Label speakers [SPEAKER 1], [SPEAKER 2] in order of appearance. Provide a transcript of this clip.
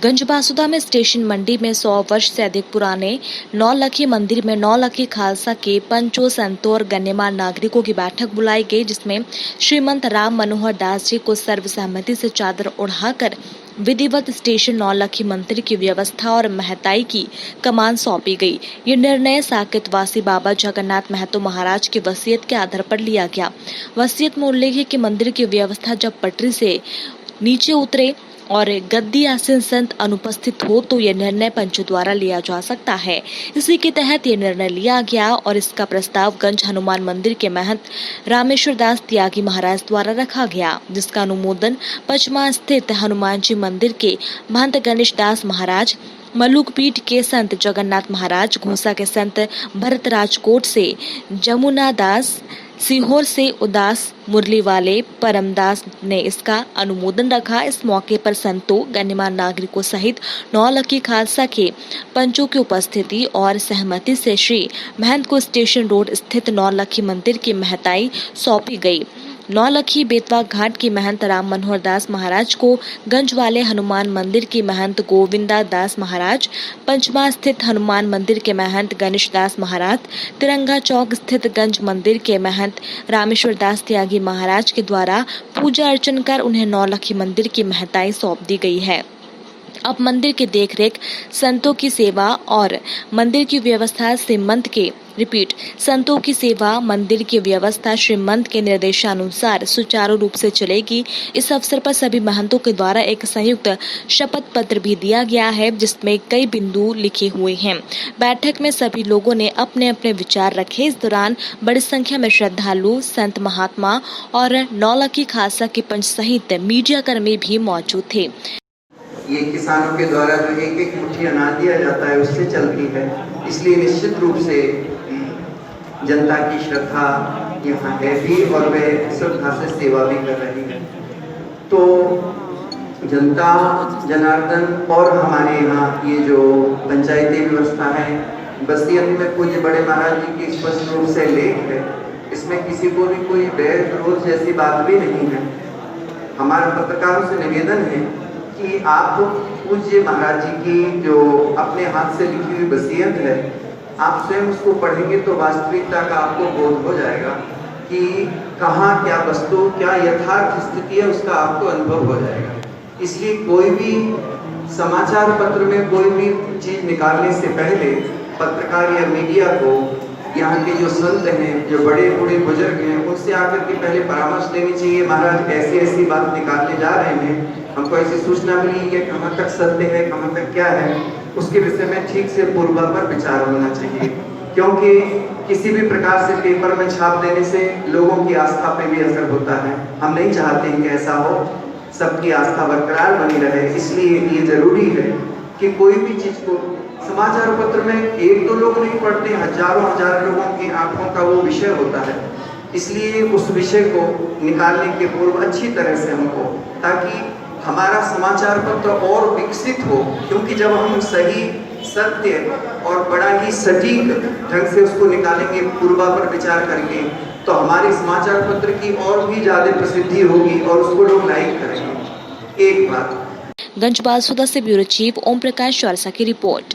[SPEAKER 1] गंजबासुदा में स्टेशन मंडी में 100 वर्ष से अधिक पुराने नौलखी मंदिर में नौलखी खालसा के पंचों, संतों और गण्यमान्य नागरिकों की बैठक बुलाई गई, जिसमें श्रीमंत राम मनोहर दास जी को सर्वसम्मति से चादर ओढ़ाकर विधिवत स्टेशन नौलखी मंदिर की व्यवस्था और महताई की कमान सौंपी गई। ये निर्णय साकेतवासी बाबा जगन्नाथ महतो महाराज की वसीयत के आधार पर लिया गया। वसीयत में उल्लेख है कि मंदिर की व्यवस्था जब पटरी से नीचे उतरे और गद्दी आसीन संत अनुपस्थित हो तो यह निर्णय पंचों द्वारा लिया जा सकता है। इसी के तहत यह निर्णय लिया गया और इसका प्रस्ताव गंज हनुमान मंदिर के महंत रामेश्वर दास त्यागी महाराज द्वारा रखा गया, जिसका अनुमोदन पचमा स्थित हनुमान जी मंदिर के महंत गणेश दास महाराज, मलुकपीठ के संत जगन्नाथ महाराज, घोसा के संत भरत राजकोट से जमुना दास, सीहोर से उदास मुरली वाले परमदास ने इसका अनुमोदन रखा। इस मौके पर संतों, गण्यमान्य नागरिकों सहित नौलखी खालसा के पंचों की उपस्थिति और सहमति से श्री महंत को स्टेशन रोड स्थित नौलखी मंदिर की महताई सौंपी गई। नौलखी बेतवा घाट की महंत राम मनोहर दास महाराज को गंज वाले हनुमान मंदिर की महंत गोविंदा दास महाराज, पंचमा स्थित हनुमान मंदिर के महंत गणेश दास महाराज, तिरंगा चौक स्थित गंज मंदिर के महंत रामेश्वर दास त्यागी महाराज के द्वारा पूजा अर्चन कर उन्हें नौलखी मंदिर की महताई सौंप दी गई है। अब मंदिर की देखरेख, संतों की सेवा और मंदिर की व्यवस्था संतों की सेवा, मंदिर की व्यवस्था श्रीमंत के निर्देशानुसार सुचारू रूप से चलेगी। इस अवसर पर सभी महंतों के द्वारा एक संयुक्त शपथ पत्र भी दिया गया है, जिसमें कई बिंदु लिखे हुए हैं। बैठक में सभी लोगों ने अपने अपने विचार रखे। इस दौरान बड़ी संख्या में श्रद्धालु, संत महात्मा और नौलखी खालसा के पंच सहित मीडिया कर्मी भी मौजूद थे।
[SPEAKER 2] ये किसानों के द्वारा जो एक एक मुट्ठी अनाज दिया जाता है उससे चलती है, इसलिए निश्चित रूप से जनता की श्रद्धा यहाँ है भी और वे श्रद्धा से सेवा भी कर रही है। तो जनता जनार्दन और हमारे यहाँ ये जो पंचायती व्यवस्था है, वसीयत में पूज्य बड़े महाराज जी की स्पष्ट रूप से लेख है, इसमें किसी को भी कोई बैर विरोध जैसी बात भी नहीं है। हमारे पत्रकारों से निवेदन है कि आप पूज्य महाराज जी की जो अपने हाथ से लिखी हुई वसीयत है, आप स्वयं उसको पढ़ेंगे तो वास्तविकता का आपको बोध हो जाएगा कि कहाँ क्या वस्तु, क्या यथार्थ स्थिति है, उसका आपको अनुभव हो जाएगा। इसलिए कोई भी समाचार पत्र में कोई भी चीज निकालने से पहले पत्रकार या मीडिया को यहाँ के जो संत हैं, जो बड़े बूढ़े बुजुर्ग हैं, उनसे आकर के पहले परामर्श लेनी चाहिए। महाराज ऐसी ऐसी बात निकालने जा रहे हैं, हमको ऐसी सूचना मिली है, कहाँ तक सत्य है, कहाँ तक क्या है, उसके विषय में ठीक से पूर्वापर विचार होना चाहिए। क्योंकि किसी भी प्रकार से पेपर में छाप देने से लोगों की आस्था पे भी असर होता है। हम नहीं चाहते हैं कि ऐसा हो, सबकी आस्था बरकरार बनी रहे। इसलिए ये जरूरी है कि कोई भी चीज को समाचार पत्र में एक दो लोग नहीं पढ़ते, हजारों हजार लोगों की आंखों का वो विषय होता है। इसलिए उस विषय को निकालने के पूर्व अच्छी तरह से हमको, ताकि हमारा समाचार पत्र और विकसित हो, क्योंकि जब हम सही, सत्य और बड़ा ही सटीक ढंग से उसको निकालेंगे पूर्वापर विचार करके, तो हमारे समाचार पत्र की और भी ज्यादा प्रसिद्धि होगी और उसको लोग लाइक करेंगे। एक बात।
[SPEAKER 1] गंजबासुदा से ब्यूरो चीफ ओम प्रकाश चौरसा की रिपोर्ट।